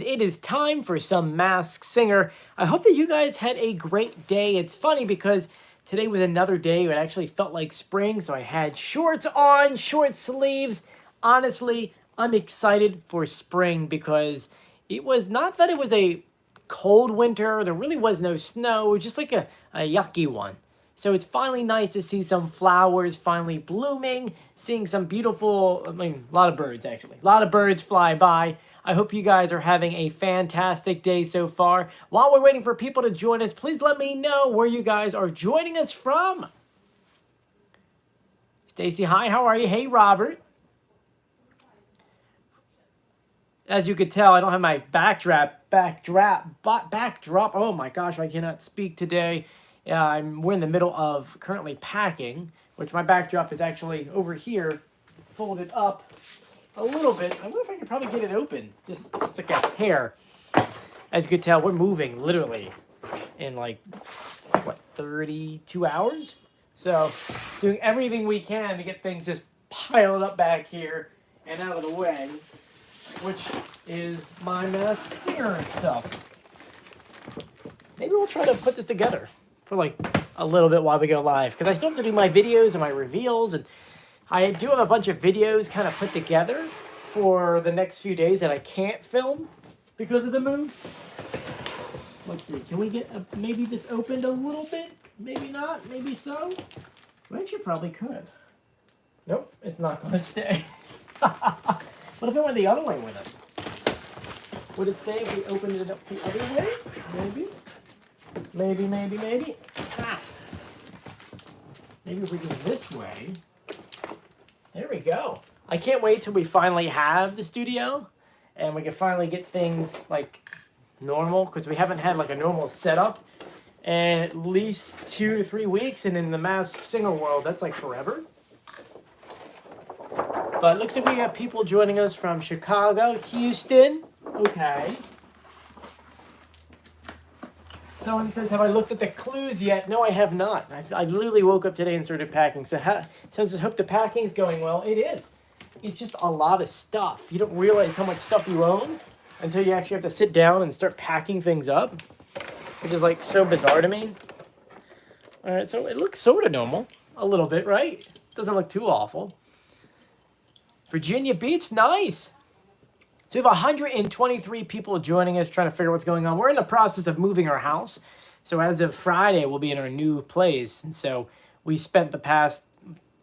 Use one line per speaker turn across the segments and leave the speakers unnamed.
It is time for some Masked Singer. I hope that you guys had a great day. It's funny because today was another day where it actually felt like spring, so I had shorts on, short sleeves. Honestly, I'm excited for spring because it was not that it was a cold winter, there really was no snow, just like a yucky one. So it's finally nice to see some flowers finally blooming, seeing some beautiful, a lot of birds actually. A lot of birds fly by. I hope you guys are having a fantastic day so far. While we're waiting for people to join us, please let me know where you guys are joining us from. Stacy, hi, how are you? Hey, Robert. As you could tell, I don't have my backdrop. Oh my gosh, I cannot speak today. We're in the middle of currently packing, which my backdrop is actually over here, folded up a little bit. I wonder if I could probably get it open, just like a hair. As you could tell, we're moving literally in like, what, 32 hours? So, doing everything we can to get things just piled up back here and out of the way, which is my Masked Singer stuff. Maybe we'll try to put this together for like a little bit while we go live, because I still have to do my videos and my reveals, and I do have a bunch of videos kind of put together for the next few days that I can't film because of the move. Let's see, can we get maybe this opened a little bit? Maybe not, maybe so. We actually probably could. Nope, it's not going to stay. What if it went the other way with it? Would it stay if we opened it up the other way? Maybe. Maybe. Ah. Maybe if we go this way. There we go. I can't wait till we finally have the studio and we can finally get things like normal, because we haven't had like a normal setup in at least 2 to 3 weeks, and in the Masked Singer world, that's like forever. But it looks like we have people joining us from Chicago, Houston. Okay. Someone says, have I looked at the clues yet? No, I have not. I literally woke up today and started packing. So says, I hope the packing's going well. It is. It's just a lot of stuff. You don't realize how much stuff you own until you actually have to sit down and start packing things up, which is like so bizarre to me. All right, so it looks sort of normal. A little bit, right? Doesn't look too awful. Virginia Beach, nice. So we have 123 people joining us, trying to figure out what's going on. We're in the process of moving our house. So as of Friday, we'll be in our new place. And so we spent the past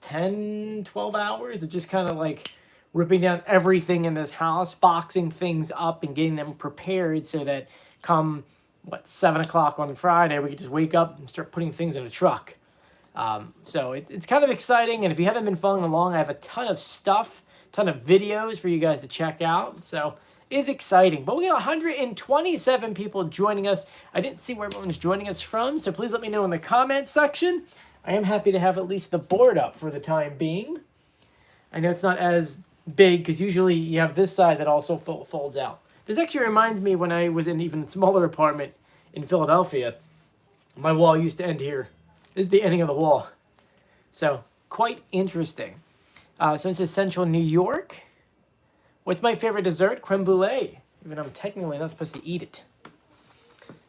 10, 12 hours of just kind of like ripping down everything in this house, boxing things up and getting them prepared so that come, 7 o'clock on Friday, we could just wake up and start putting things in a truck. So it's kind of exciting. And if you haven't been following along, I have a ton of stuff, ton of videos for you guys to check out. So it's exciting. But we got 127 people joining us. I didn't see where everyone's joining us from, so please let me know in the comments section. I am happy to have at least the board up for the time being. I know it's not as big because usually you have this side that also folds out. This actually reminds me when I was in an even smaller apartment in Philadelphia. My wall used to end here. This is the ending of the wall. So quite interesting. So this is Central New York. What's my favorite dessert? Creme brulee. Even though I'm technically not supposed to eat it.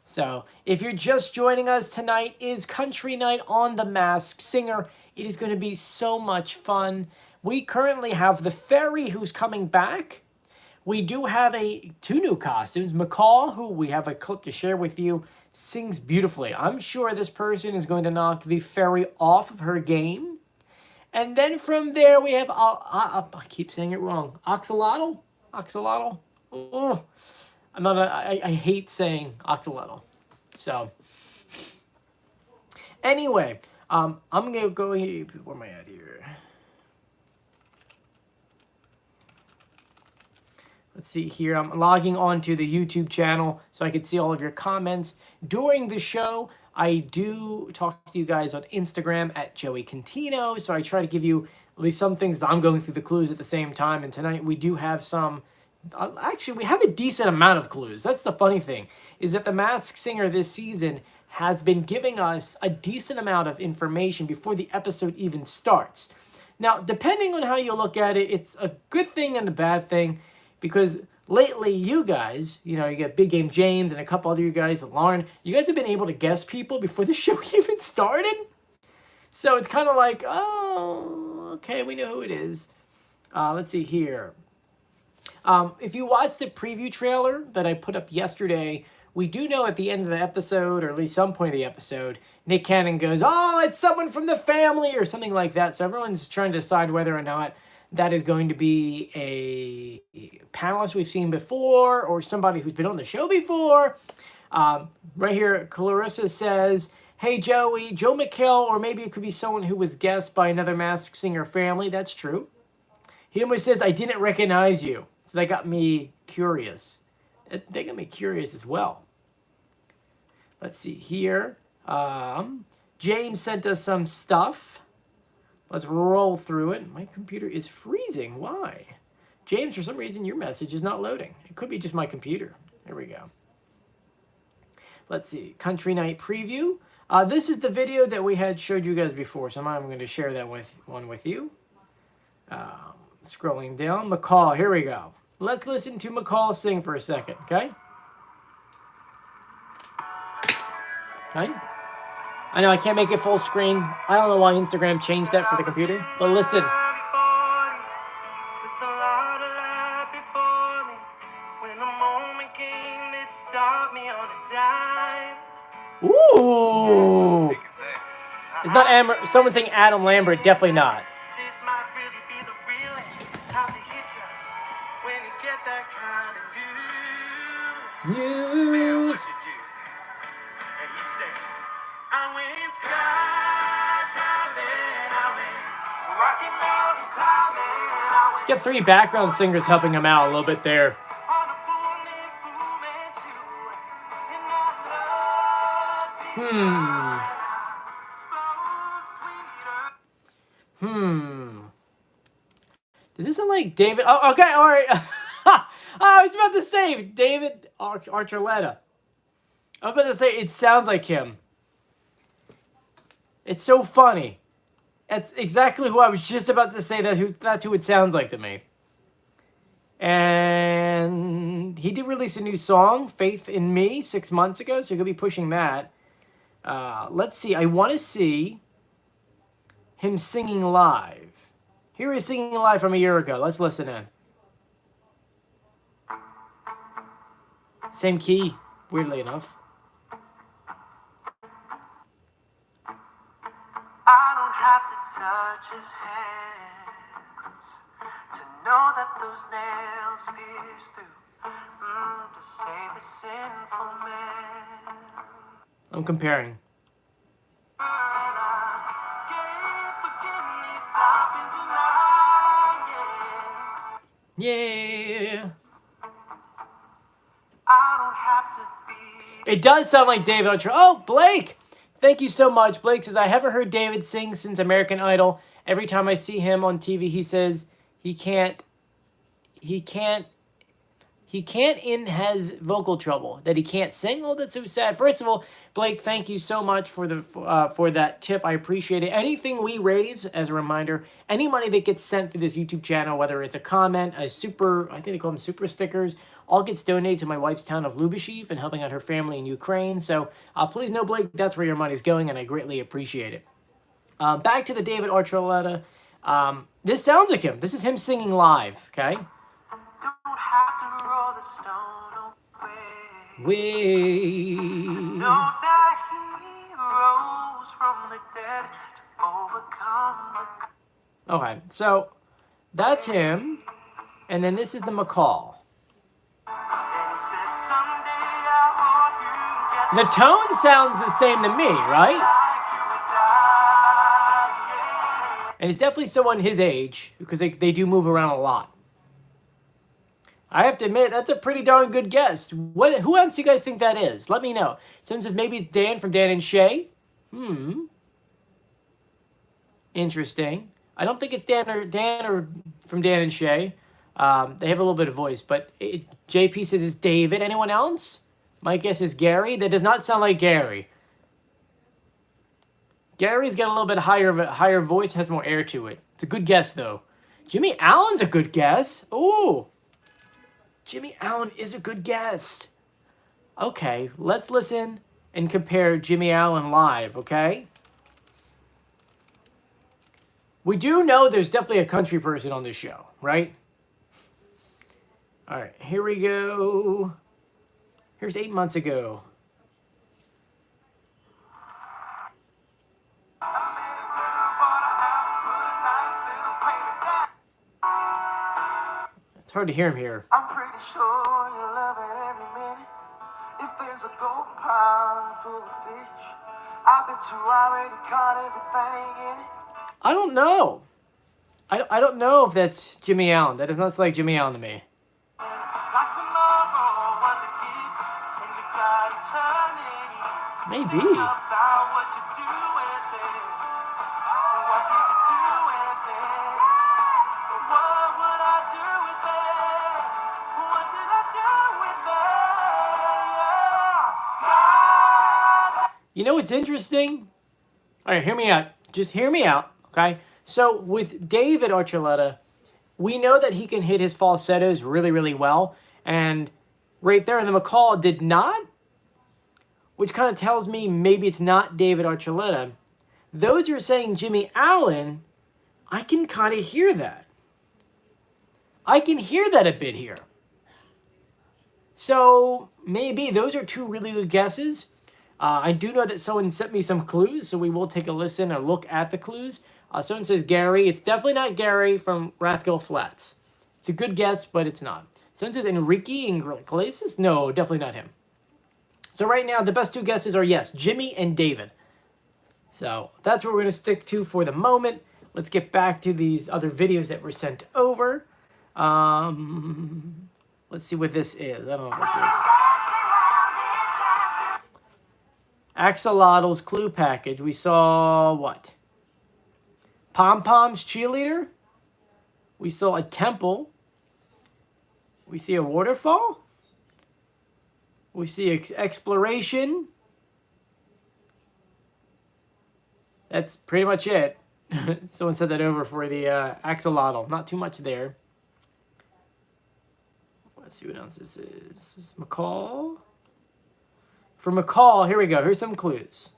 So if you're just joining us, tonight is Country Night on the Masked Singer. It is going to be so much fun. We currently have the Fairy who's coming back. We do have two new costumes. Macaw, who we have a clip to share with you, sings beautifully. I'm sure this person is going to knock the Fairy off of her game. And then from there we have, I keep saying it wrong, Axolotl? Axolotl? Oh, I hate saying Axolotl. So, anyway, I'm going to go here. Where am I at here? Let's see here. I'm logging onto the YouTube channel so I can see all of your comments. During the show, I do talk to you guys on Instagram at Joey Contino, so I try to give you at least some things. I'm going through the clues at the same time, and tonight we do have some. Actually, we have a decent amount of clues. That's the funny thing, is that the Masked Singer this season has been giving us a decent amount of information before the episode even starts. Now, depending on how you look at it, it's a good thing and a bad thing, because lately, you guys, you know, you got Big Game James and a couple other you guys, Lauren, you guys have been able to guess people before the show even started. So it's kind of like, oh, okay, we know who it is. Let's see here. If you watched the preview trailer that I put up yesterday, we do know at the end of the episode, or at least some point of the episode, Nick Cannon goes, oh, it's someone from the family, or something like that. So everyone's trying to decide whether or not that is going to be a panelist we've seen before, or somebody who's been on the show before. Right here, Clarissa says, hey, Joey, Joe McHale, or maybe it could be someone who was guessed by another Masked Singer family. That's true. He almost says, I didn't recognize you. So that got me curious. They got me curious as well. Let's see here. James sent us some stuff. Let's roll through it. My computer is freezing. Why? James, for some reason, your message is not loading. It could be just my computer. There we go. Let's see. Country Night Preview. This is the video that we had showed you guys before, so I'm going to share that with you. Scrolling down. Macaw, here we go. Let's listen to Macaw sing for a second, okay? Okay? I know I can't make it full screen. I don't know why Instagram changed that for the computer, but listen. Ooh! It's not someone saying Adam Lambert, definitely not. News. Let's get 3 background singers helping him out a little bit there. Does this sound like David? Oh, okay, all right. I was about to say David Archuleta. I was about to say it sounds like him. It's so funny. That's exactly who I was just about to say. That's who it sounds like to me. And he did release a new song, Faith in Me, 6 months ago, so he'll be pushing that. Let's see. I want to see him singing live. Here he is singing live from a year ago. Let's listen in. Same key, weirdly enough.
I don't have to touch his hands to know that those nails pierce through to save the sinful man.
I'm comparing. Yeah.
I don't have to be.
It does sound like David Archer. Oh, Blake! Thank you so much. Blake says, I haven't heard David sing since American Idol. Every time I see him on TV, he says he can't and has vocal trouble, that he can't sing. Oh, that's so sad. First of all, Blake, thank you so much for that tip. I appreciate it. Anything we raise, as a reminder, any money that gets sent through this YouTube channel, whether it's a comment, I think they call them super stickers, all gets donated to my wife's town of Lubashiv and helping out her family in Ukraine. So please know, Blake, that's where your money's going, and I greatly appreciate it. Back to the David Archuleta. This sounds like him. This is him singing live, okay?
Don't have to roll the stone away.
Way.
Know that he rose from the dead to overcome the...
Okay, so that's him, and then this is the Macaw. The tone sounds the same to me, right? And it's definitely someone his age, because they do move around a lot. I have to admit, that's a pretty darn good guess. Who else do you guys think that is? Let me know. Someone says maybe it's Dan from Dan and Shay. Interesting. I don't think it's Dan or from Dan and Shay. They have a little bit of voice, but JP says it's David. Anyone else? My guess is Gary. That does not sound like Gary. Gary's got a little bit higher voice, has more air to it. It's a good guess, though. Jimmy Allen's a good guess. Ooh. Jimmy Allen is a good guess. Okay, let's listen and compare Jimmy Allen live, okay? We do know there's definitely a country person on this show, right? All right, here we go. Here's 8 months ago. It's hard to hear him here.
I'm pretty sure you love it every minute. If there's a gold pond full of fish, I bet you already caught everything in it.
I don't know. I don't know if that's Jimmy Allen. That does not sound like Jimmy Allen to me.
Like tomorrow was a gift, and you got eternity.
Maybe.
Think about what you do with it. What did you do with it? What would I do with it? What did I do with it? Yeah.
You know what's interesting? All right, hear me out. Just hear me out, okay? So with David Archuleta, we know that he can hit his falsettos really, really well. And right there, the Macaw did not, which kind of tells me maybe it's not David Archuleta. Those who are saying Jimmy Allen, I can kind of hear that. I can hear that a bit here. So maybe those are two really good guesses. I do know that someone sent me some clues, so we will take a listen or look at the clues. Someone says Gary. It's definitely not Gary from Rascal Flatts. It's a good guess, but it's not. Someone says Enrique Iglesias. No, definitely not him. So right now, the best two guesses are, yes, Jimmy and David. So that's what we're going to stick to for the moment. Let's get back to these other videos that were sent over. Let's see what this is. I don't know what this is. Axolotl's clue package. We saw what? Pom Pom's cheerleader. We saw a temple. We see a waterfall. We see exploration. That's pretty much it. Someone said that over for the axolotl. Not too much there. Let's see what else this is. This is Macaw. For Macaw, here we go. Here's some clues.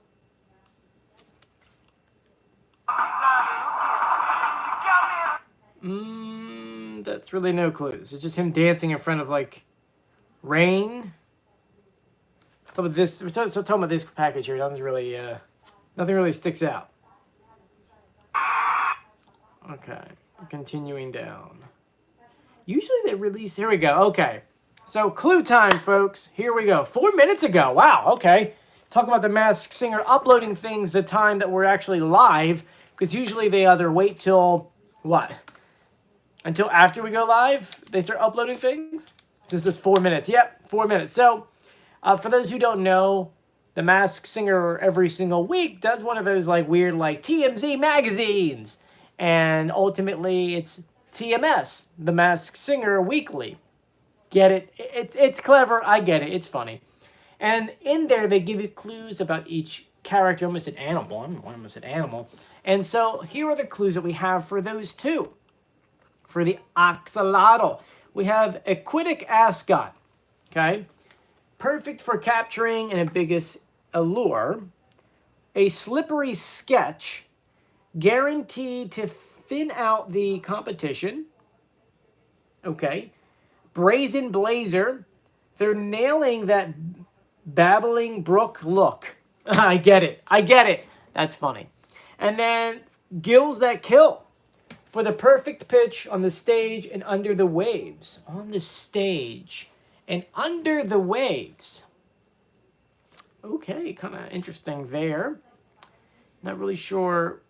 That's really no clues. It's just him dancing in front of like rain. Talking about this. We're talking about this package here. Nothing really sticks out. Okay, continuing down. Usually they release. Here we go. Okay, so clue time, folks. Here we go. 4 minutes ago. Wow. Okay, talking about the Masked Singer uploading things the time that we're actually live, because usually they either wait till what? Until after we go live, they start uploading things. This is 4 minutes. Yep, 4 minutes. So, for those who don't know, the Masked Singer every single week does one of those like weird like TMZ magazines, and ultimately it's TMS, the Masked Singer Weekly. Get it? It's clever. I get it. It's funny. And in there they give you clues about each character. I almost said animal. I almost said animal. And so here are the clues that we have for those two. For the axolotl, we have aquatic ascot, okay? Perfect for capturing an ambiguous allure. A slippery sketch, guaranteed to thin out the competition. Okay. Brazen blazer, they're nailing that babbling brook look. I get it. That's funny. And then gills that kill. For the perfect pitch on the stage and under the waves. On the stage and under the waves. Okay, kind of interesting there. Not really sure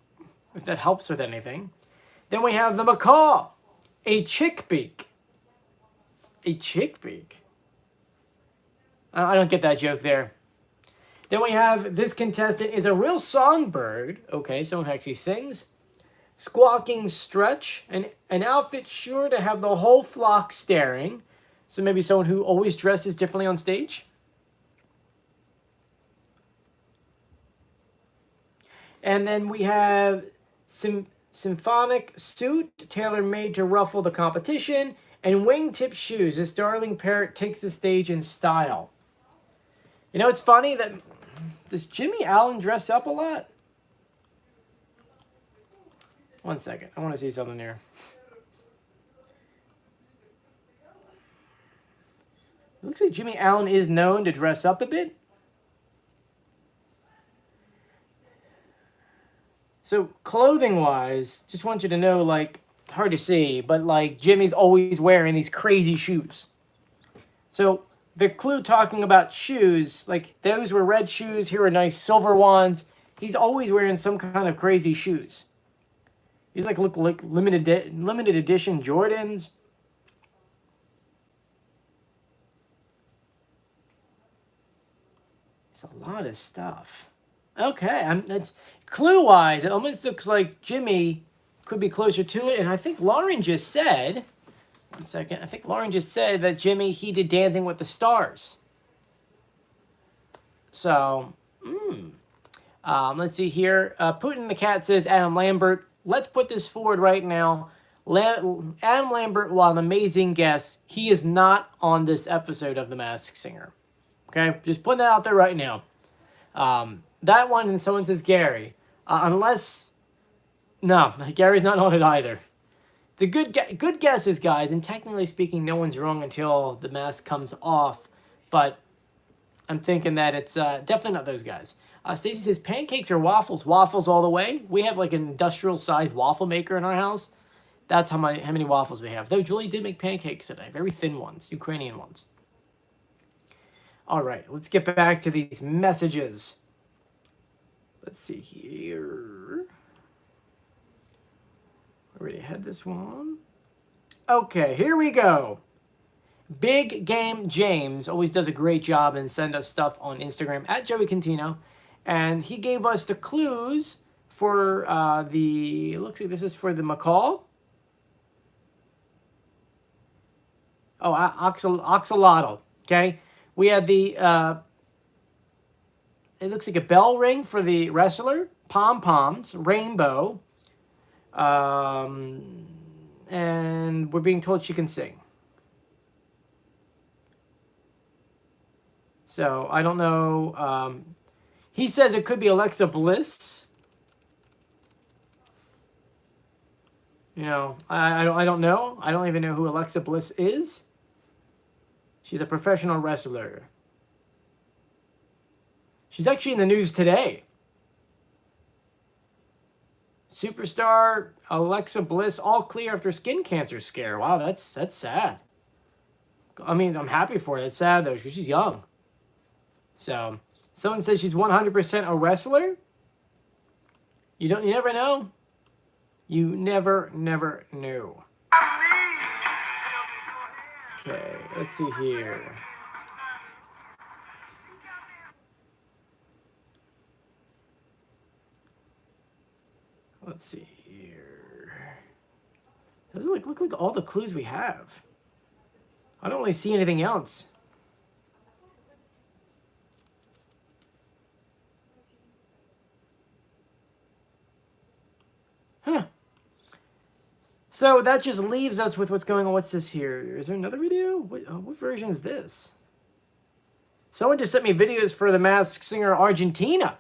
if that helps with anything. Then we have the Macaw. A chick beak. A chick beak? I don't get that joke there. Then we have this contestant is a real songbird. Okay, someone who actually sings. Squawking stretch, and an outfit sure to have the whole flock staring. So maybe someone who always dresses differently on stage. And then we have symphonic suit, tailor-made to ruffle the competition, And wingtip shoes. This darling parrot takes the stage in style. You know, it's funny that... Does Jimmy Allen dress up a lot? One second. I want to see something here. It looks like Jimmy Allen is known to dress up a bit. So, clothing-wise, just want you to know, like, it's hard to see, but, like, Jimmy's always wearing these crazy shoes. So, the clue talking about shoes, like, those were red shoes, here are nice silver ones. He's always wearing some kind of crazy shoes. These, like, look like limited edition Jordans. It's a lot of stuff. Okay, that's clue-wise. It almost looks like Jimmy could be closer to it, and I think Lauren just said. One second. I think Lauren just said that Jimmy, he did Dancing with the Stars. So, let's see here. Putin the Cat says Adam Lambert. Let's put this forward right now. Adam Lambert, while an amazing guest, he is not on this episode of The Masked Singer. Okay, just putting that out there right now. That one, and someone says Gary. Unless, no, Gary's not on it either. It's a good guesses, guys, and technically speaking, no one's wrong until the mask comes off, but I'm thinking that it's definitely not those guys. Stacy says, pancakes or waffles? Waffles all the way. We have like an industrial-sized waffle maker in our house. That's how many waffles we have. Though Julie did make pancakes today. Very thin ones, Ukrainian ones. All right, let's get back to these messages. Let's see here. Already had this one. Okay, here we go. Big Game James always does a great job and send us stuff on Instagram at Joey Contino. And he gave us the clues for looks like this is for the Macaw. Oh, Axolotl, okay? We had the, it looks like a bell ring for the wrestler, pom-poms, rainbow, and we're being told she can sing. So, I don't know, he says it could be Alexa Bliss. You know, I don't know. I don't even know who Alexa Bliss is. She's a professional wrestler. She's actually in the news today. Superstar Alexa Bliss all clear after skin cancer scare. Wow, that's sad. I mean, I'm happy for her. It's sad though because she's young. So, someone says she's 100% a wrestler. You never know. You never know. Okay, let's see here. Let's see here. Doesn't look like all the clues we have. I don't really see anything else. Huh. So that just leaves us with what's going on. What's this here? Is there another video? What version is this? Someone just sent me videos for The Masked Singer Argentina.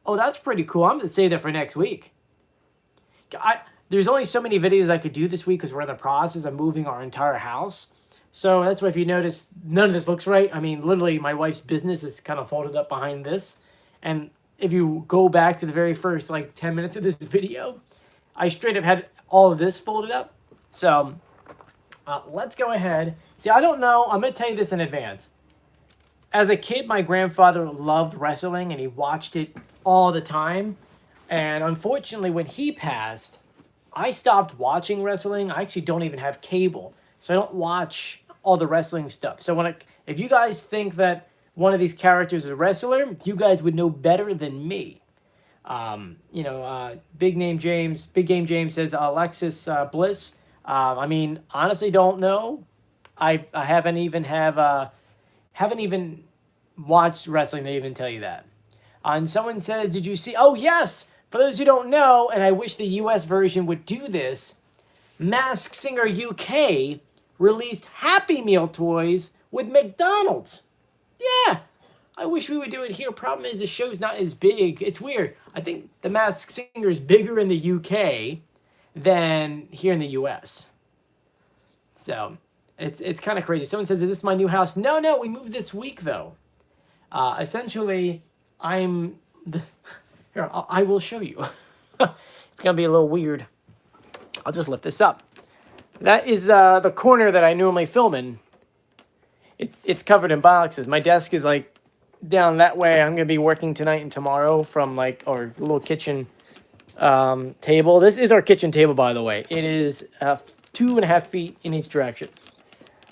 Oh, that's pretty cool. I'm going to save that for next week. There's only so many videos I could do this week because we're in the process of moving our entire house. So that's why if you notice, none of this looks right. I mean, literally, my wife's business is kind of folded up behind this. And if you go back to the very first, 10 minutes of this video, I straight up had all of this folded up. So let's go ahead. See, I don't know. I'm going to tell you this in advance. As a kid, my grandfather loved wrestling and he watched it all the time. And unfortunately, when he passed, I stopped watching wrestling. I actually don't even have cable. So I don't watch all the wrestling stuff. So if you guys think that one of these characters is a wrestler, you guys would know better than me. Big Game James says Alexis Bliss. I mean, honestly, don't know. I haven't even watched wrestling to even tell you that. And someone says, did you see? Oh yes. For those who don't know, and I wish the U.S. version would do this, Masked Singer UK released Happy Meal toys with McDonald's. Yeah, I wish we would do it here. Problem is the show's not as big. It's weird. I think The Masked Singer is bigger in the UK than here in the US. So it's kind of crazy. Someone says, "Is this my new house?" No, we moved this week though. Essentially, I will show you. It's gonna be a little weird. I'll just lift this up. That is the corner that I normally film in. It's covered in boxes. My desk is like down that way. I'm gonna be working tonight and tomorrow from like our little kitchen table. This is our kitchen table, by the way. It is 2.5 feet in each direction.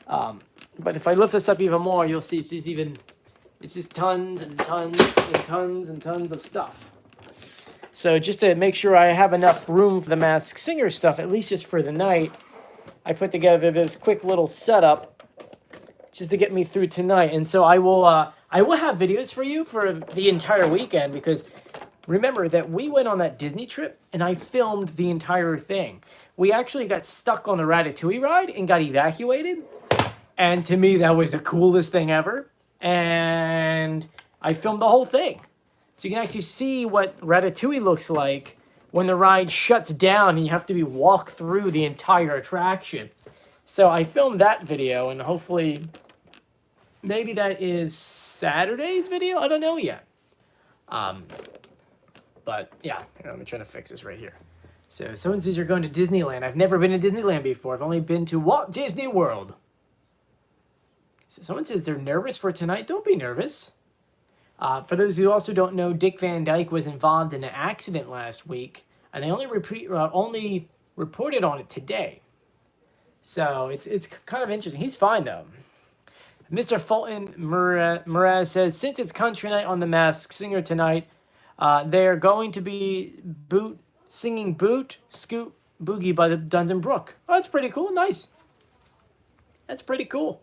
But if I lift this up even more, you'll see it's just tons and tons and tons and tons of stuff. So just to make sure I have enough room for the Masked Singer stuff, at least just for the night, I put together this quick little setup just to get me through tonight. And so I will have videos for you for the entire weekend, because remember that we went on that Disney trip and I filmed the entire thing. We actually got stuck on the Ratatouille ride and got evacuated. And to me, that was the coolest thing ever. And I filmed the whole thing. So you can actually see what Ratatouille looks like when the ride shuts down and you have to walk through the entire attraction. So I filmed that video, and hopefully maybe that is Saturday's video. I don't know yet. But yeah, I'm trying to fix this right here. So someone says you're going to Disneyland. I've never been to Disneyland before. I've only been to Walt Disney World. So someone says they're nervous for tonight. Don't be nervous. For those who also don't know, Dick Van Dyke was involved in an accident last week, and they only reported on it today. So it's kind of interesting. He's fine though. Mr. Fulton Mraz says, since it's country night on The Masked Singer tonight, they're going to be singing Boot, Scoot, Boogie by the Dundon Brook. Oh, that's pretty cool. Nice. That's pretty cool.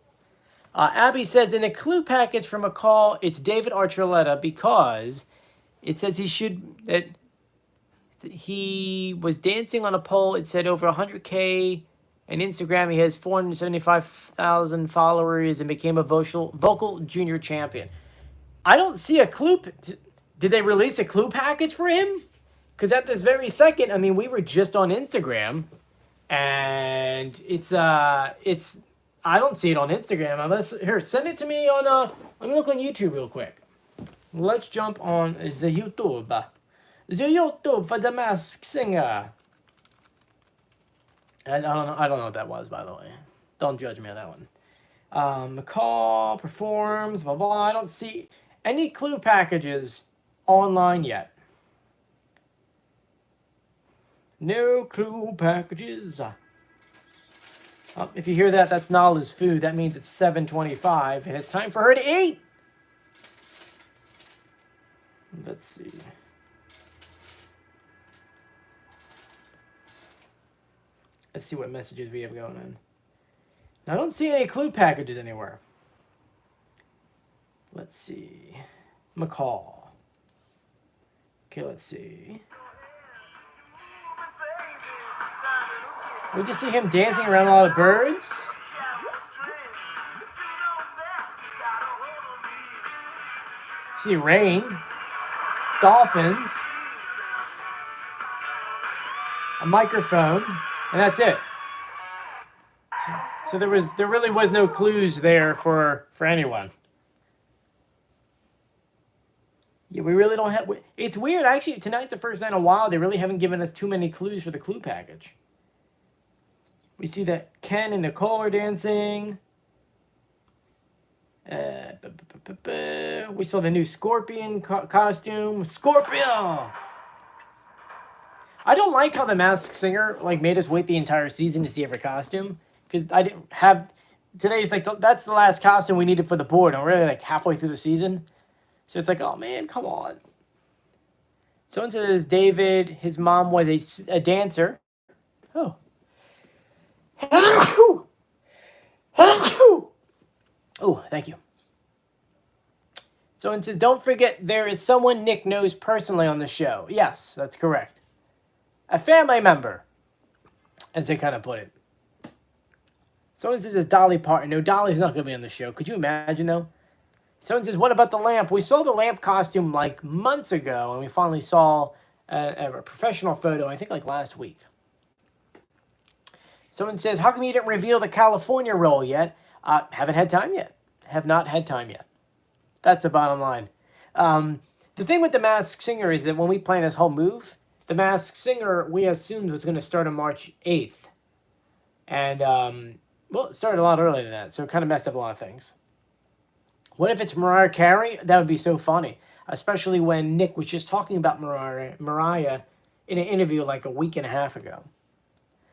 Abby says, in the clue package from Macaw, it's David Archuleta because it says that he was dancing on a pole. It said over 100K, and Instagram he has 475,000 followers and became a vocal junior champion. I don't see a clue. Did they release a clue package for him? Because at this very second, I mean, we were just on Instagram, and it's I don't see it on Instagram unless, here, send it to me on, let me look on YouTube real quick. Let's jump on the YouTube. The YouTube for The Masked Singer. I don't know what that was, by the way. Don't judge me on that one. Macaw performs, blah, blah. I don't see any clue packages online yet. No clue packages. If you hear that, that's Nala's food. That means it's 7:25, and it's time for her to eat. Let's see. Let's see what messages we have going on. Now, I don't see any clue packages anywhere. Let's see. Macaw. Okay, let's see. We just see him dancing around a lot of birds. See rain, dolphins, a microphone, and that's it. So there really was no clues there for anyone. Yeah, we really don't have. It's weird, actually. Tonight's the first night in a while they really haven't given us too many clues for the clue package. We see that Ken and Nicole are dancing. We saw the new Scorpion costume. Scorpion! I don't like how The Masked Singer made us wait the entire season to see every costume. Because I didn't have... Today's that's the last costume we needed for the board. And we're really halfway through the season. So it's oh man, come on. Someone says David, his mom was a dancer. Oh. Oh, thank you. Someone says, don't forget there is someone Nick knows personally on the show. Yes, that's correct. A family member, as they kind of put it. Someone says it's Dolly Parton. No, Dolly's not going to be on the show. Could you imagine, though? Someone says, what about the lamp? We saw the lamp costume like months ago, and we finally saw a professional photo, I think like last week. Someone says, how come you didn't reveal the California role yet? Haven't had time yet. Have not had time yet. That's the bottom line. The thing with The Masked Singer is that when we planned this whole move, The Masked Singer, we assumed was going to start on March 8th. And, well, it started a lot earlier than that, so it kind of messed up a lot of things. What if it's Mariah Carey? That would be so funny. Especially when Nick was just talking about Mariah in an interview like a week and a half ago.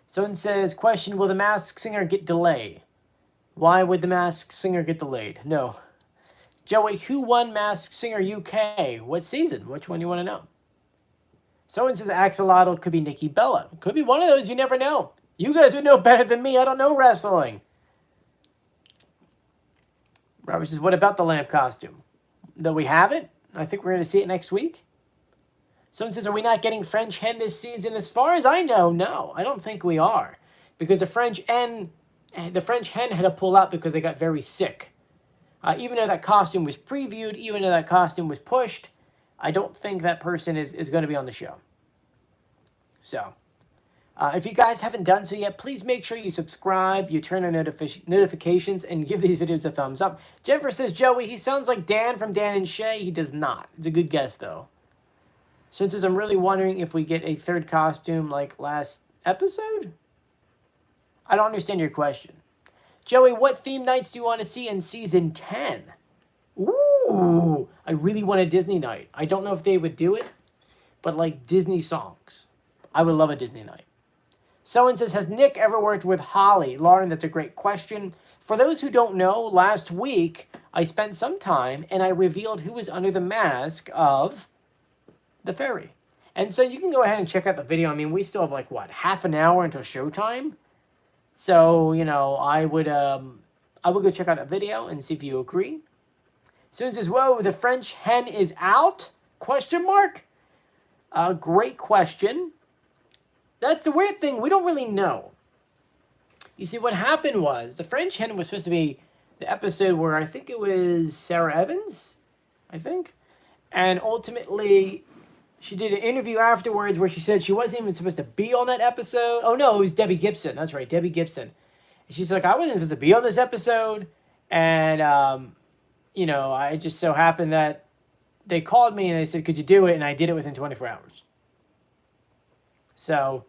Someone says, question, will The Masked Singer get delayed? Why would The Masked Singer get delayed? No. Joey, who won Masked Singer UK? What season? Which one you want to know? Someone says Axolotl could be Nikki Bella. Could be one of those, you never know. You guys would know better than me. I don't know wrestling. Robert says, what about the lamp costume? Though we have it? I think we're going to see it next week. Someone says, are we not getting French Hen this season? As far as I know, no. I don't think we are. Because the French Hen had to pull out because they got very sick. Even though that costume was previewed, even though that costume was pushed, I don't think that person is going to be on the show. So, if you guys haven't done so yet, please make sure you subscribe, you turn on notifications, and give these videos a thumbs up. Jennifer says, Joey, he sounds like Dan from Dan and Shay. He does not. It's a good guess, though. So it says, I'm really wondering if we get a third costume like last episode? I don't understand your question. Joey, what theme nights do you want to see in Season 10? Ooh, I really want a Disney night. I don't know if they would do it, but like Disney songs. I would love a Disney night. Someone says, has Nick ever worked with Holly? Lauren, that's a great question. For those who don't know, last week I spent some time and I revealed who was under the mask of the fairy. And so you can go ahead and check out the video. I mean, we still have like, what, half an hour until showtime? So, you know, I would go check out that video and see if you agree. Someone says, whoa, the French Hen is out? Question mark? Great question. That's the weird thing. We don't really know. You see, what happened was the French Hen was supposed to be the episode where I think it was Sarah Evans, I think. And ultimately, she did an interview afterwards where she said she wasn't even supposed to be on that episode. Oh, no, it was Debbie Gibson. That's right, Debbie Gibson. And she's like, I wasn't supposed to be on this episode. And, you know, I just so happened that they called me and they said, could you do it? And I did it within 24 hours. So,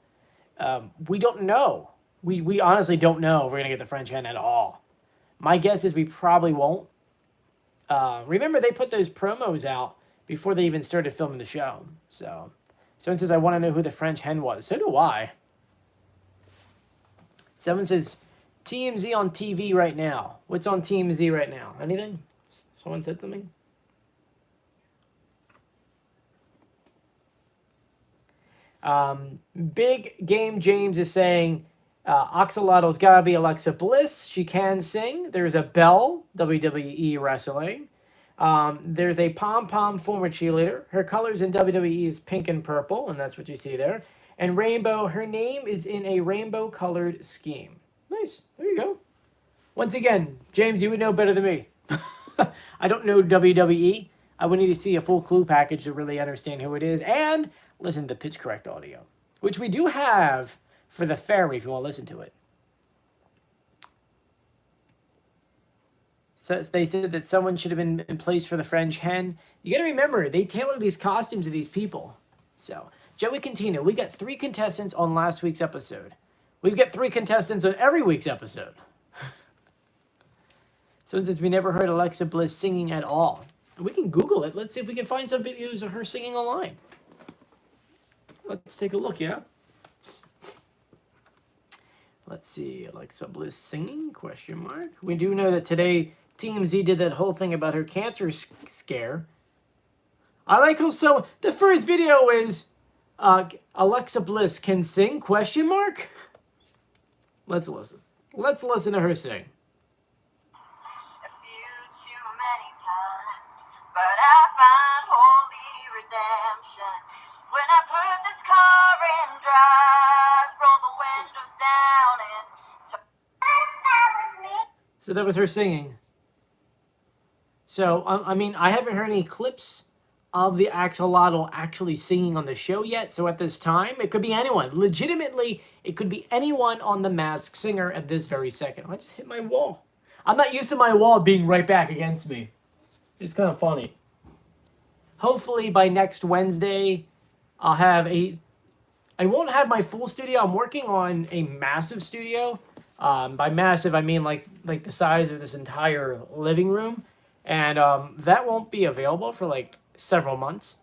we don't know. We honestly don't know if we're going to get the French Hen at all. My guess is we probably won't. Remember, they put those promos out before they even started filming the show. So, someone says, I want to know who the French Hen was. So do I. Someone says, TMZ on TV right now. What's on TMZ right now? Anything? Someone said something? Big Game James is saying, Axolotl's gotta be Alexa Bliss. She can sing. There's a Belle, WWE wrestling. There's a pom-pom former cheerleader. Her colors in WWE is pink and purple, and that's what you see there. And rainbow, her name is in a rainbow-colored scheme. Nice. There you go. Once again, James, you would know better than me. I don't know WWE. I would need to see a full clue package to really understand who it is and listen to pitch correct audio, which we do have for the fairy if you want to listen to it. So they said that someone should have been in place for the French Hen. You got to remember, they tailor these costumes to these people. So, Joey Contino, we got 3 contestants on last week's episode. We've got 3 contestants on every week's episode. Someone says we never heard Alexa Bliss singing at all. We can Google it. Let's see if we can find some videos of her singing online. Let's take a look, yeah? Let's see, Alexa Bliss singing, question mark. We do know that today TMZ did that whole thing about her cancer scare. I like how so the first video is Alexa Bliss can sing, question mark. Let's listen. Let's listen to her sing.
But I find holy redemption when I put this car in drive, roll the windows down and
So that was her singing. So, I mean, I haven't heard any clips of the axolotl actually singing on the show yet. So at this time, it could be anyone. Legitimately, it could be anyone on The Masked Singer at this very second. I just hit my wall. I'm not used to my wall being right back against me. It's kind of funny. Hopefully by next Wednesday, I'll have I won't have my full studio. I'm working on a massive studio. By massive, I mean like the size of this entire living room. And that won't be available for like several months.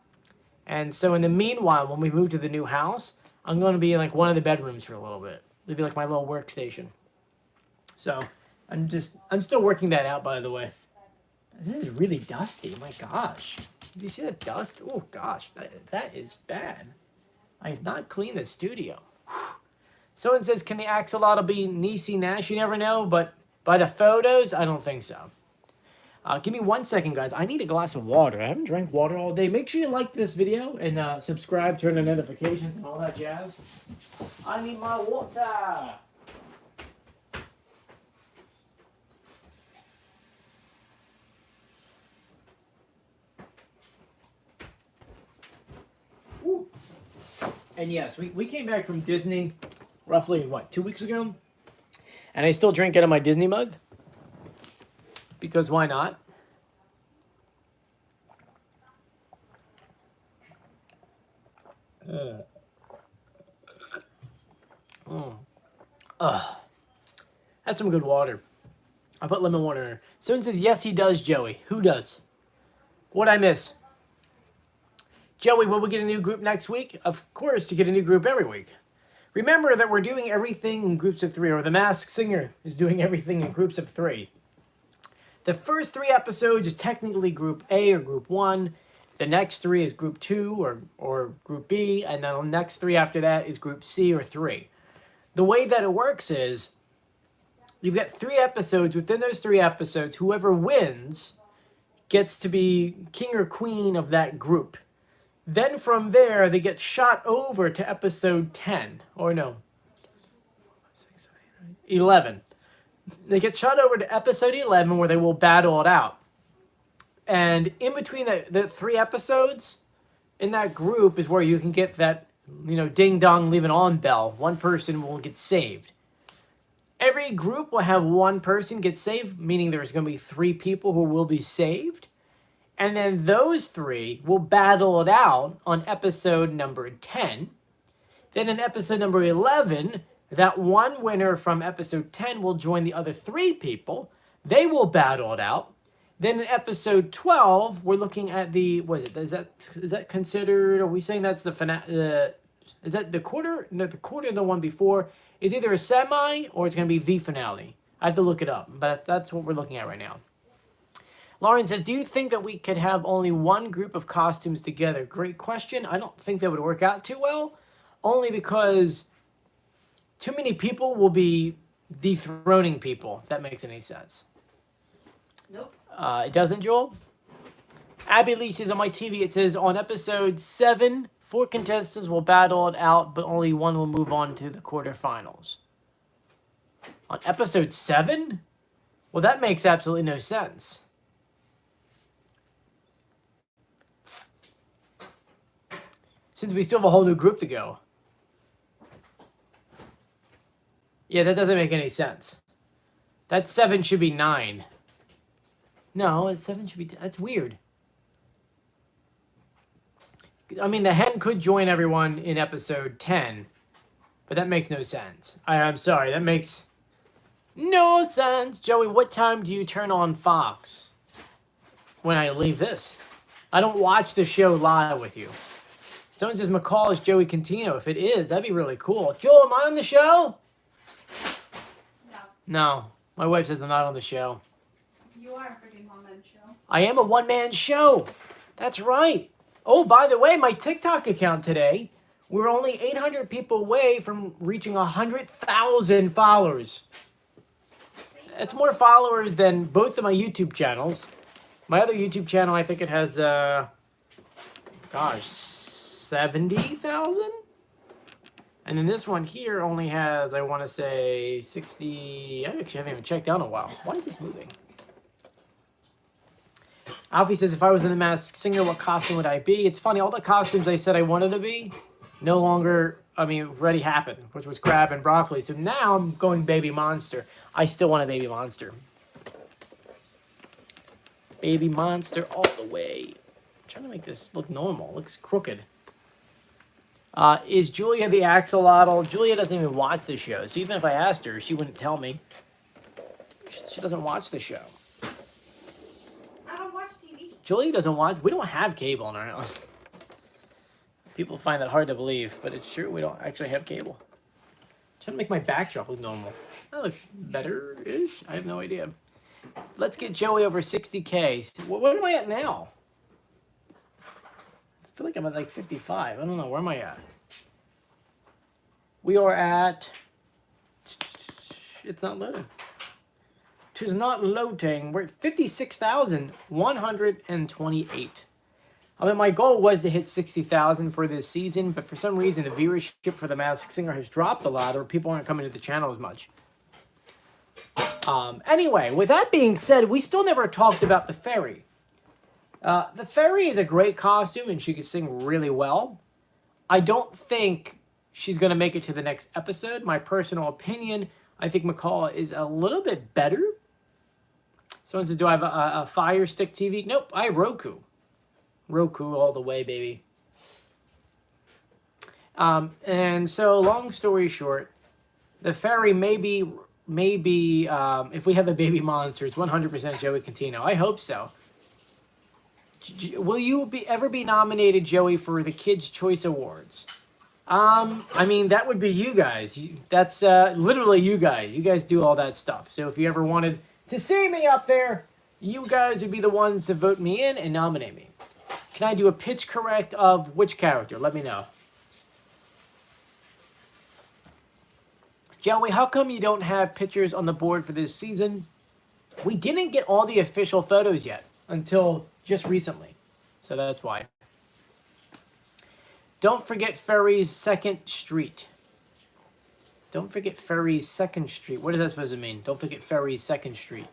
And so in the meanwhile, when we move to the new house, I'm going to be in like one of the bedrooms for a little bit. It'll be like my little workstation. So I'm still working that out, by the way. This is really dusty. My gosh. Do you see that dust? Oh gosh, that is bad. I have not cleaned the studio. Someone says, can the axolotl be Niecy Nash? You never know, but by the photos, I don't think so. Give me 1 second, guys. I need a glass of water. I haven't drank water all day. Make sure you like this video and subscribe, turn on notifications, and all that jazz. I need my water. Woo. And yes, we came back from Disney roughly, what, 2 weeks ago? And I still drink out of my Disney mug. Because why not? That's some good water. I put lemon water in her. Someone says, yes, he does, Joey. Who does? What'd I miss? Joey, will we get a new group next week? Of course, you get a new group every week. Remember that we're doing everything in groups of 3, or The Masked Singer is doing everything in groups of 3. The first 3 episodes is technically Group A or Group 1. The next 3 is Group 2 or Group B. And then the next 3 after that is Group C or 3. The way that it works is you've got 3 episodes. Within those 3 episodes, whoever wins gets to be king or queen of that group. Then from there, they get shot over to episode 10. Or no, 11. They get shot over to episode 11 where they will battle it out. And in between the 3 episodes, in that group is where you can get that, ding dong leave it on bell. One person will get saved. Every group will have one person get saved, meaning there's going to be 3 people who will be saved. And then those 3 will battle it out on episode number 10. Then in episode number 11, that one winner from episode 10 will join the other 3 people. They will battle it out. Then in episode 12, we're looking at the, is that considered, are we saying that's the finale? Is that the quarter? No, the quarter of the one before. It's either a semi or it's going to be the finale. I have to look it up, but that's what we're looking at right now. Lauren says, do you think that we could have only one group of costumes together? Great question. I don't think that would work out too well, only because too many people will be dethroning people, if that makes any sense.
Nope.
It doesn't, Joel? Abby Lee says, on my TV, it says, on episode 7, 4 contestants will battle it out, but only one will move on to the quarterfinals. On episode 7? Well, that makes absolutely no sense. Since we still have a whole new group to go. Yeah, that doesn't make any sense. That 7 should be 9. No, 7 should be... That's weird. I mean, the hen could join everyone in episode 10. But that makes no sense. I'm sorry, that makes no sense. Joey, what time do you turn on Fox? When I leave this. I don't watch the show live with you. Someone says McCall is Joey Contino. If it is, that'd be really cool. Joel, am I on the show? No. My wife says I'm not on the show.
You are a freaking one-man show.
I am a one-man show. That's right. Oh, by the way, my TikTok account today, we're only 800 people away from reaching 100,000 followers. It's more followers than both of my YouTube channels. My other YouTube channel, I think it has, 70,000? And then this one here only has, I want to say, 60. I actually haven't even checked out in a while. Why is this moving? Alfie says, if I was in the Masked Singer, what costume would I be? It's funny, all the costumes I said I wanted to be no longer, already happened, which was crab and broccoli. So now I'm going baby monster. I still want a baby monster. Baby monster all the way. I'm trying to make this look normal. It looks crooked. Is Julia the axolotl? Julia doesn't even watch the show. So even if I asked her, she wouldn't tell me. She doesn't watch the show.
I don't watch TV.
Julia doesn't watch. We don't have cable in our house. People find that hard to believe, but it's true. We don't actually have cable. I'm trying to make my backdrop look normal. That looks better-ish. I have no idea. Let's get Joey over 60K. What am I at now? I feel like I'm at like 55. I don't know. Where am I at? We are at... It's not loading. Tis not loading. We're at 56,128. My goal was to hit 60,000 for this season, but for some reason the viewership for The Masked Singer has dropped a lot, or people aren't coming to the channel as much. Anyway, with that being said, we still never talked about the fairy. The fairy is a great costume, and she can sing really well. I don't think she's going to make it to the next episode. My personal opinion, I think Macaw is a little bit better. Someone says, do I have a Fire Stick TV? Nope, I have Roku. Roku all the way, baby. And so, long story short, the fairy maybe if we have a baby monster, it's 100% Joey Contino. I hope so. Will you ever be nominated, Joey, for the Kids' Choice Awards? That would be you guys. That's literally you guys. You guys do all that stuff. So if you ever wanted to see me up there, you guys would be the ones to vote me in and nominate me. Can I do a pitch correct of which character? Let me know. Joey, how come you don't have pictures on the board for this season? We didn't get all the official photos yet until just recently. So that's why. Don't forget Ferry's 2nd Street. Don't forget Ferry's 2nd Street. What is that supposed to mean? Don't forget Ferry's 2nd Street.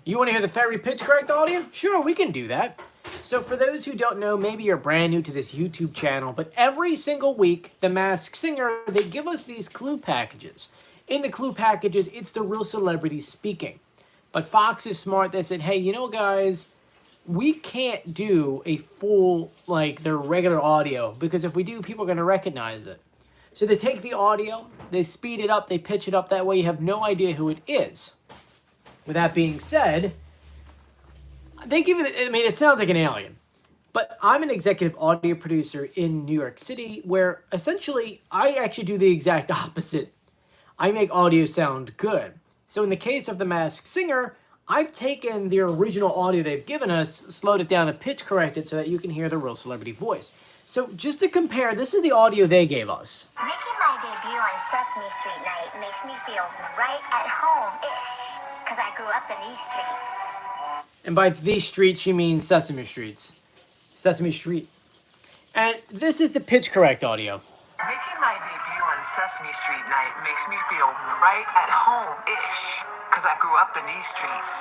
You want to hear the fairy pitch correct, audience? Sure, we can do that. So for those who don't know, maybe you're brand new to this YouTube channel, but every single week, The Masked Singer, they give us these clue packages. In the clue packages, it's the real celebrity speaking. But Fox is smart. They said, hey, guys, we can't do a full, their regular audio, because if we do, people are going to recognize it. So they take the audio, they speed it up, they pitch it up. That way you have no idea who it is. With that being said, they give it, it sounds like an alien. But I'm an executive audio producer in New York City, where essentially I actually do the exact opposite. I make audio sound good. So in the case of The Masked Singer, I've taken the original audio they've given us, slowed it down and pitch corrected so that you can hear the real celebrity voice. So just to compare, this is the audio they gave us.
Making my debut on Sesame Street night makes me feel right at home-ish, because I grew up in these streets.
And by these streets, she means Sesame Streets. Sesame Street. And this is the pitch correct audio.
Making my debut on Sesame Street night makes me feel right at home-ish, because I grew up in these streets.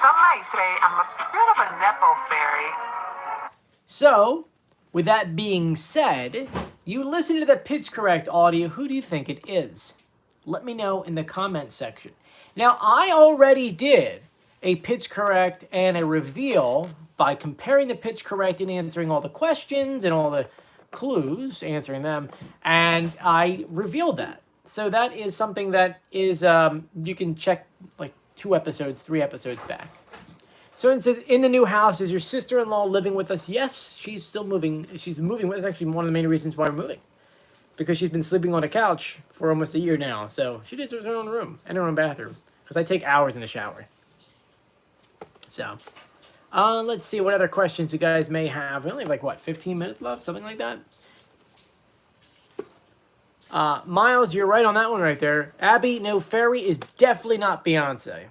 Some might say I'm a bit of a Nepo fairy.
So, with that being said, you listen to the pitch correct audio. Who do you think it is? Let me know in the comments section. Now, I already did a pitch correct and a reveal by comparing the pitch correct and answering all the questions and all the clues, answering them, and I revealed that. So that is something that is, you can check 2 episodes, 3 episodes back. So it says, in the new house, is your sister-in-law living with us? Yes, she's still moving. She's moving. That's actually one of the main reasons why we're moving. Because she's been sleeping on a couch for almost a year now. So she deserves her own room and her own bathroom. Because I take hours in the shower. So, let's see what other questions you guys may have. We only have, 15 minutes left? Something like that? Miles, you're right on that one right there. Abby, no, fairy is definitely not Beyonce.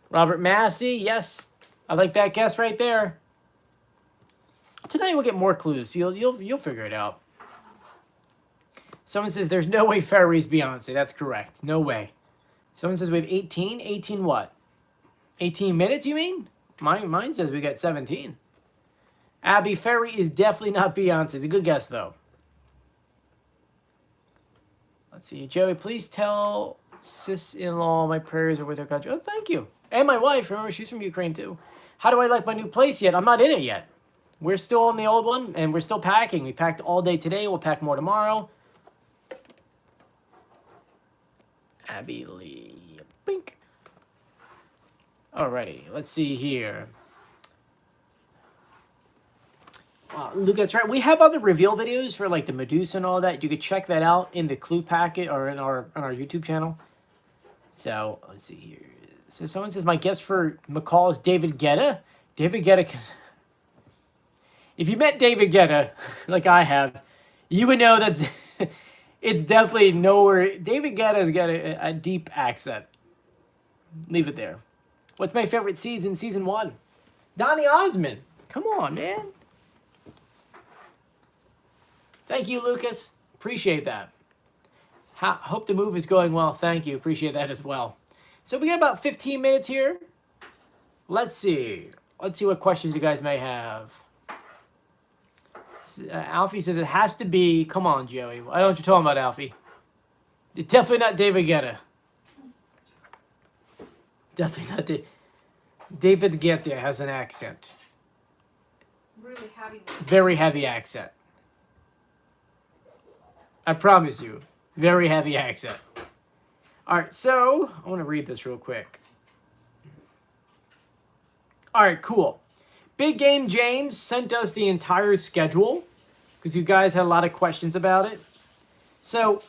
Robert Massey, yes. I like that guess right there. Tonight we'll get more clues. So you'll figure it out. Someone says there's no way Ferry's Beyonce. That's correct. No way. Someone says we have 18. 18 what? 18 minutes, you mean? Mine says we got 17. Abby, Ferry is definitely not Beyonce. It's a good guess, though. Let's see. Joey, please tell sis-in-law my prayers are with her country. Oh, thank you. And my wife. Remember, she's from Ukraine, too. How do I like my new place yet? I'm not in it yet. We're still in the old one, and we're still packing. We packed all day today. We'll pack more tomorrow. Abby Lee. Bink. Alrighty, let's see here. Lucas, right? We have other reveal videos for like the Medusa and all that. You could check that out in the clue packet or in on our YouTube channel. So let's see here. So someone says my guess for Macaw is David Guetta. David Guetta. If you met David Guetta, like I have, you would know that's it's definitely nowhere. David Guetta's got a deep accent. Leave it there. What's my favorite season? Season 1. Donny Osmond. Come on, man. Thank you, Lucas. Appreciate that. Hope the move is going well. Thank you. Appreciate that as well. So we got about 15 minutes here. Let's see. Let's see what questions you guys may have. Alfie says it has to be. Come on, Joey. I know what you're talking about, Alfie. It's definitely not David Guetta. Definitely not David Guetta has an accent.
Really heavy.
Very heavy accent. I promise you. Very heavy accent. All right, so I want to read this real quick. All right, cool. Big Game James sent us the entire schedule because you guys had a lot of questions about it. So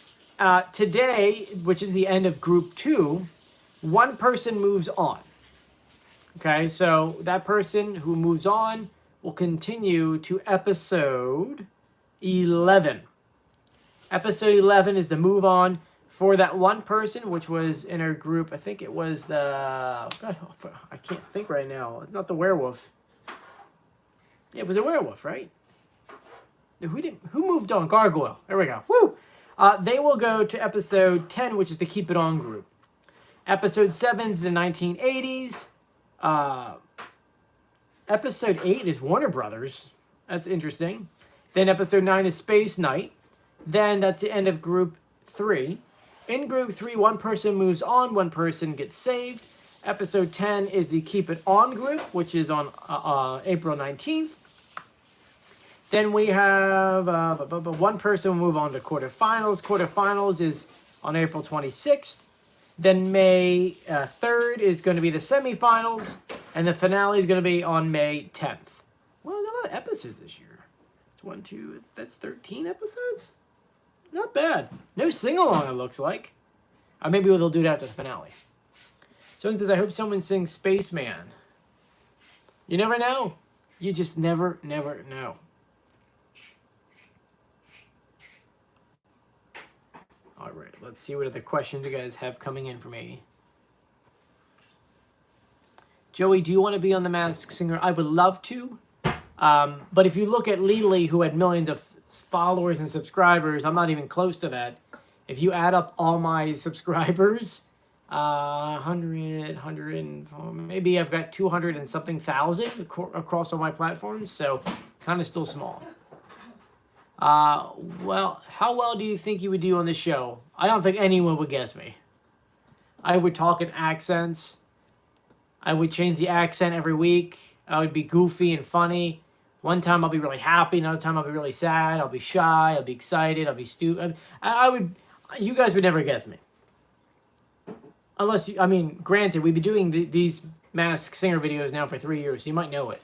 today, which is the end of Group 2, one person moves on. Okay, so that person who moves on will continue to episode 11. Episode 11 is the move on for that one person, which was in our group. I think it was the... God, I can't think right now. Not the werewolf. Yeah, it was a werewolf, right? Who moved on? Gargoyle. There we go. Woo! They will go to episode 10, which is the Keep It On group. Episode 7 is the 1980s. Episode 8 is Warner Brothers. That's interesting. Then episode 9 is Space Knight. Then that's the end of Group 3. In Group 3, one person moves on, one person gets saved. Episode 10 is the Keep It On group, which is on April 19th. Then we have one person will move on to quarterfinals. Quarterfinals is on April 26th. Then May 3rd is going to be the semifinals. And the finale is going to be on May 10th. Well, a lot of episodes this year. It's 1, 2, that's 13 episodes? Not bad. No sing-along, it looks like. Maybe they'll do it after the finale. Someone says, I hope someone sings Spaceman. You never know. You just never know. All right, let's see what other questions you guys have coming in for me. Joey, do you want to be on The Masked Singer? I would love to. But if you look at Lily, who had millions of followers and subscribers, I'm not even close to that. If you add up all my subscribers, 100, maybe I've got 200 and something thousand across all my platforms, so kind of still small. Well, how well do you think you would do on this show? I don't think anyone would guess me. I would talk in accents. I would change the accent every week. I would be goofy and funny. One time I'll be really happy, another time I'll be really sad, I'll be shy, I'll be excited, I'll be stupid. You guys would never guess me. Unless, granted, we've been doing these Masked Singer videos now for 3 years, so you might know it.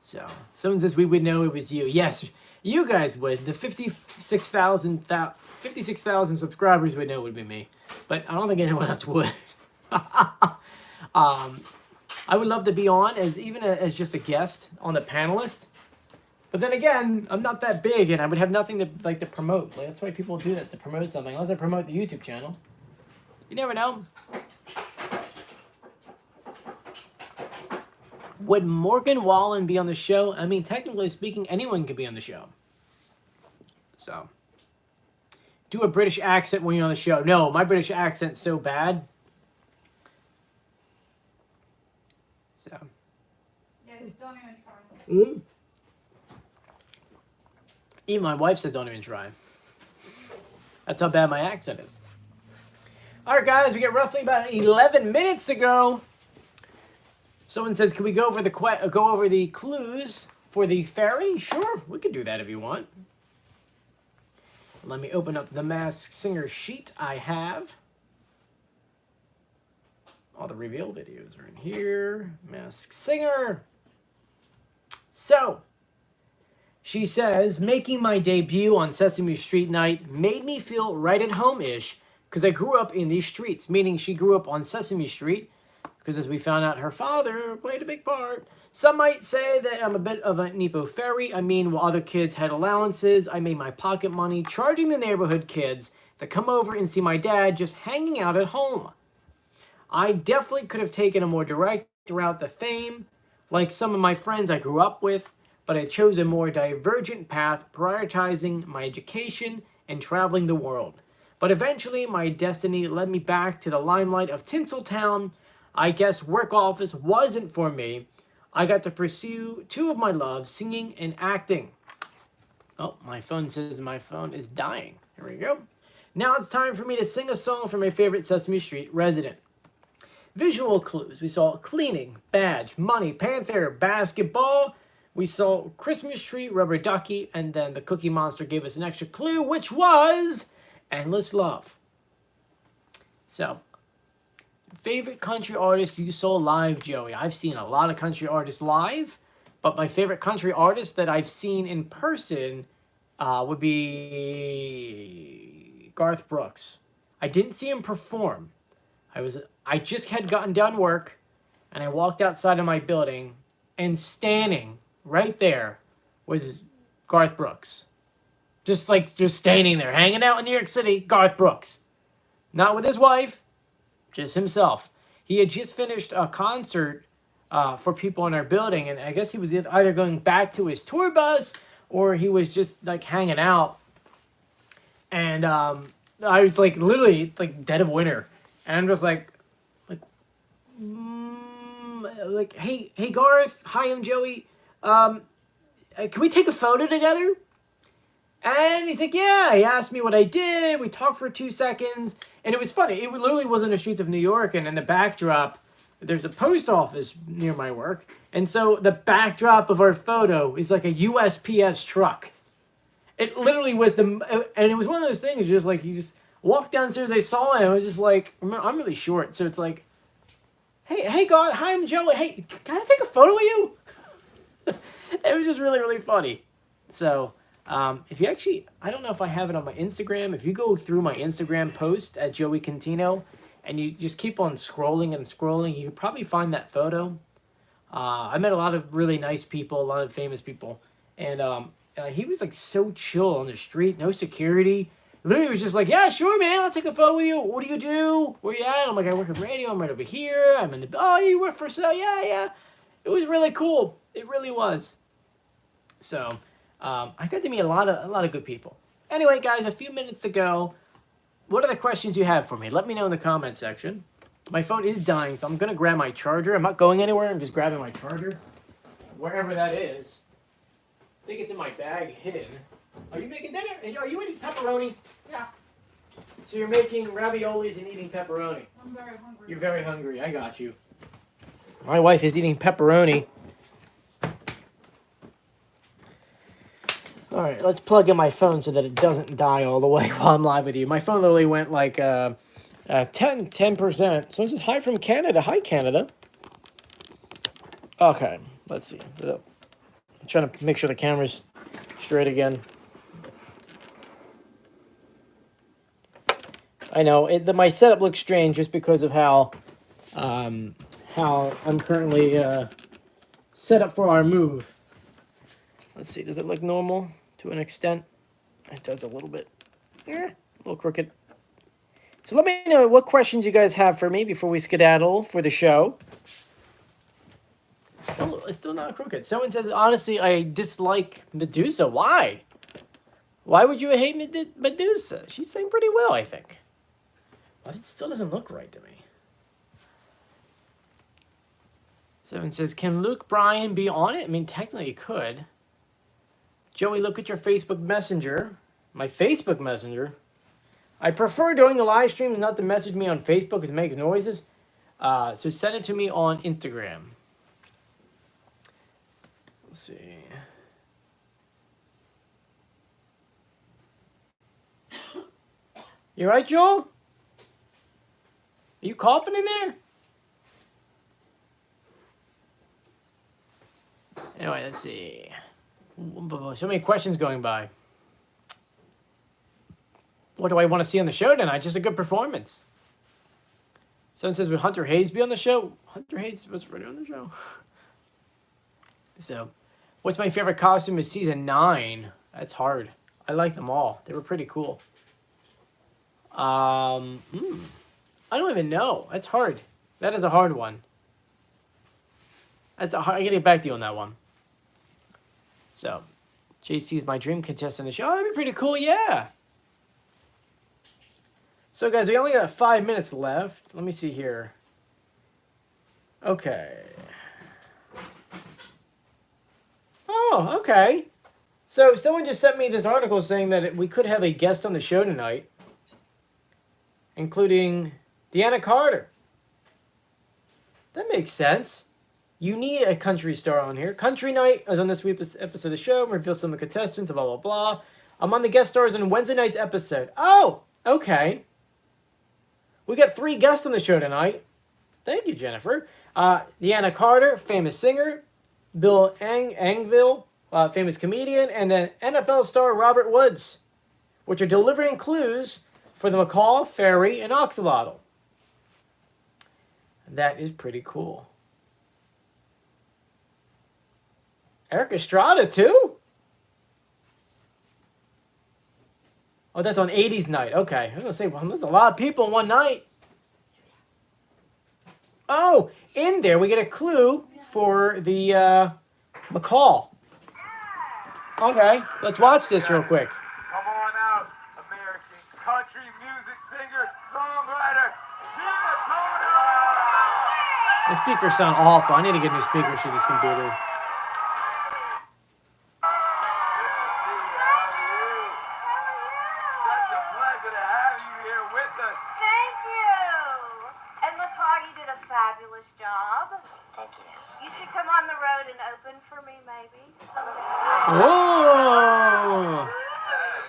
So, someone says we would know it was you. Yes, you guys would. The 56,000 subscribers would know it would be me. But I don't think anyone else would. I would love to be on as just a guest on the panelist. But then again, I'm not that big and I would have nothing to promote. Like, that's why people do that, to promote something. Unless I promote the YouTube channel. You never know. Would Morgan Wallen be on the show? I mean, technically speaking, anyone could be on the show. So, do a British accent when you're on the show. No, my British accent's so bad. So.
Yeah, don't even try.
Even my wife says don't even try. That's how bad my accent is. All right, guys, we got roughly about 11 minutes to go. Someone says, "Can we go over the clues for the fairy?" Sure, we could do that if you want. Let me open up the Masked Singer sheet I have. All the reveal videos are in here. Masked Singer. So, she says, "Making my debut on Sesame Street night made me feel right at home-ish because I grew up in these streets," meaning she grew up on Sesame Street because, as we found out, her father played a big part. "Some might say that I'm a bit of a Nepo fairy. I mean, while other kids had allowances, I made my pocket money charging the neighborhood kids to come over and see my dad just hanging out at home. I definitely could have taken a more direct route to fame, like some of my friends I grew up with, but I chose a more divergent path, prioritizing my education and traveling the world. But eventually, my destiny led me back to the limelight of Tinseltown. I guess work office wasn't for me. I got to pursue two of my loves, singing and acting." Oh, my phone says my phone is dying. Here we go. "Now it's time for me to sing a song for my favorite Sesame Street resident." Visual clues. We saw cleaning, badge, money, panther, basketball. We saw Christmas tree, rubber ducky, and then the Cookie Monster gave us an extra clue, which was endless love. So, favorite country artist you saw live, Joey? I've seen a lot of country artists live, but my favorite country artist that I've seen in person would be Garth Brooks. I didn't see him perform. I just had gotten done work, and I walked outside of my building, and standing right there was Garth Brooks. Just standing there, hanging out in New York City, Garth Brooks. Not with his wife, just himself. He had just finished a concert for people in our building, and I guess he was either going back to his tour bus or he was just like hanging out. And I was like literally like dead of winter, and I'm just like, hey Garth, hi, I'm Joey. Can we take a photo together? And he's like, yeah. He asked me what I did. We talked for 2 seconds. And it was funny. It literally was in the streets of New York. And in the backdrop, there's a post office near my work. And so the backdrop of our photo is like a USPS truck. It literally was and it was one of those things, just like, you just walked downstairs, I saw him. I was just like, I'm really short. So it's like, hey, God, hi, I'm Joey. Hey, can I take a photo of you? It was just really, really funny. So, if you actually, I don't know if I have it on my Instagram. If you go through my Instagram post at Joey Contino and you just keep on scrolling and scrolling, you could probably find that photo. I met a lot of really nice people, a lot of famous people. And he was like so chill on the street, no security. Literally was just like, yeah, sure, man, I'll take a photo with you. What do you do? Where you at? I'm like, I work in radio. I'm right over here. I'm in the, oh, you work for sale? Yeah. It was really cool. It really was. So, I got to meet a lot of good people. Anyway, guys, a few minutes to go. What are the questions you have for me? Let me know in the comment section. My phone is dying, so I'm going to grab my charger. I'm not going anywhere. I'm just grabbing my charger, wherever that is. I think it's in my bag hidden. Are you making dinner? Are you eating pepperoni?
Yeah,
So you're making raviolis and eating pepperoni.
I'm very hungry.
You're very hungry. I got you. My wife is eating pepperoni. All right, let's plug in my phone so that it doesn't die all the way while I'm live with you. My phone literally went like 10%. So this is hi from Canada. Hi, Canada. Okay, let's see. I'm trying to make sure the camera's straight again. I know my setup looks strange just because of how I'm currently set up for our move. Let's see, does it look normal to an extent? It does a little bit. A little crooked. So let me know what questions you guys have for me before we skedaddle for the show. It's still not crooked. Someone says, honestly, I dislike Medusa. Why? Why would you hate Medusa? She's saying pretty well, I think. But it still doesn't look right to me. Someone says, can Luke Bryan be on it? I mean, technically he could. Joey, look at your Facebook Messenger. My Facebook Messenger? I prefer doing the live stream not to message me on Facebook because it makes noises. So send it to me on Instagram. Let's see. You right, Joel? Are you coughing in there? Anyway, let's see. So many questions going by. What do I want to see on the show tonight? Just a good performance. Someone says, would Hunter Hayes be on the show? Hunter Hayes was already on the show. So, what's my favorite costume of season 9? That's hard. I like them all. They were pretty cool. I don't even know. That's hard. That is a hard one. I gotta get back to you on that one. So, JC's my dream contestant on the show. Oh, that'd be pretty cool, yeah. So, guys, we only got 5 minutes left. Let me see here. Okay. Oh, okay. So, someone just sent me this article saying that we could have a guest on the show tonight, including Deanna Carter. That makes sense. You need a country star on here. Country Night is on this week's episode of the show. Reveal some of the contestants, blah, blah, blah. I'm on the guest stars on Wednesday night's episode. Oh, okay. We got 3 guests on the show tonight. Thank you, Jennifer. Deanna Carter, famous singer. Bill Angville, famous comedian. And then NFL star Robert Woods, which are delivering clues for the Macaw, Fairy, and Axolotl. That is pretty cool. Eric Estrada, too? Oh, that's on 80s night. Okay. I was going to say, well, there's a lot of people in one night. Oh, in there we get a clue for the Macaw. Okay, let's watch this real quick.
Come on out, American country music singer, songwriter, Contino.
The speakers sound awful. I need to get new speakers for this computer. Whoa!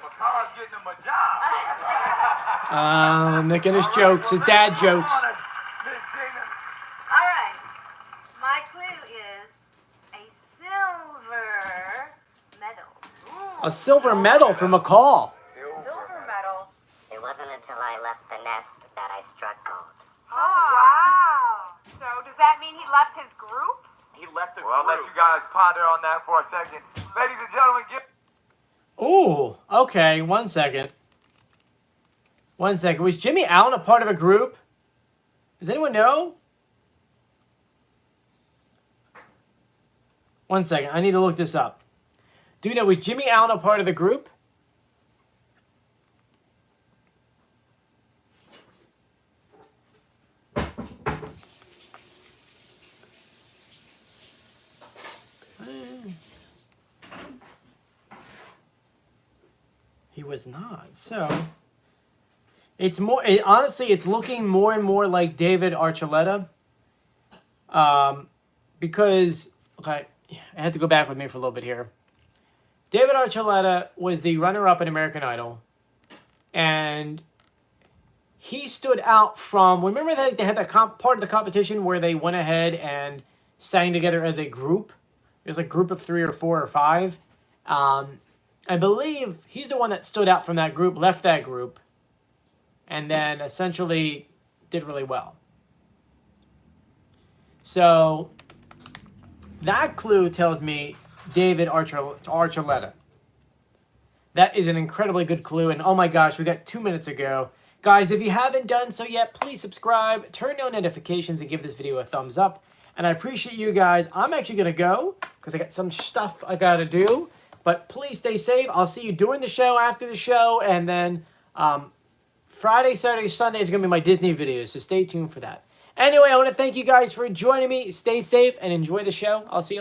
Macaw's getting him a job.
Nick and his jokes, his dad jokes.
All right. My clue is a silver medal.
A silver medal for Macaw.
Silver medal?
It wasn't until I left the nest that I struck gold.
Oh, wow. So does that mean he left his group?
He left the I'll let you guys ponder on that for a second. Ladies and gentlemen, give...
Ooh, okay, 1 second. 1 second. Was Jimmy Allen a part of a group? Does anyone know? 1 second, I need to look this up. Do you know, was Jimmy Allen a part of the group? He was not. So it's more. Honestly, it's looking more and more like David Archuleta. Because okay, I had to go back with me for a little bit here. David Archuleta was the runner-up in American Idol, and he stood out from. Remember that they had that part of the competition where they went ahead and sang together as a group. It was a group of 3 or 4 or 5. I believe he's the one that stood out from that group, left that group, and then essentially did really well. So that clue tells me David Archuleta. That is an incredibly good clue, and oh my gosh, we got 2 minutes ago. Guys, if you haven't done so yet, please subscribe, turn on notifications, and give this video a thumbs up. And I appreciate you guys. I'm actually going to go because I got some stuff I got to do. But please stay safe. I'll see you during the show, after the show, and then Friday, Saturday, Sunday is going to be my Disney videos, so stay tuned for that. Anyway, I want to thank you guys for joining me. Stay safe and enjoy the show. I'll see you later.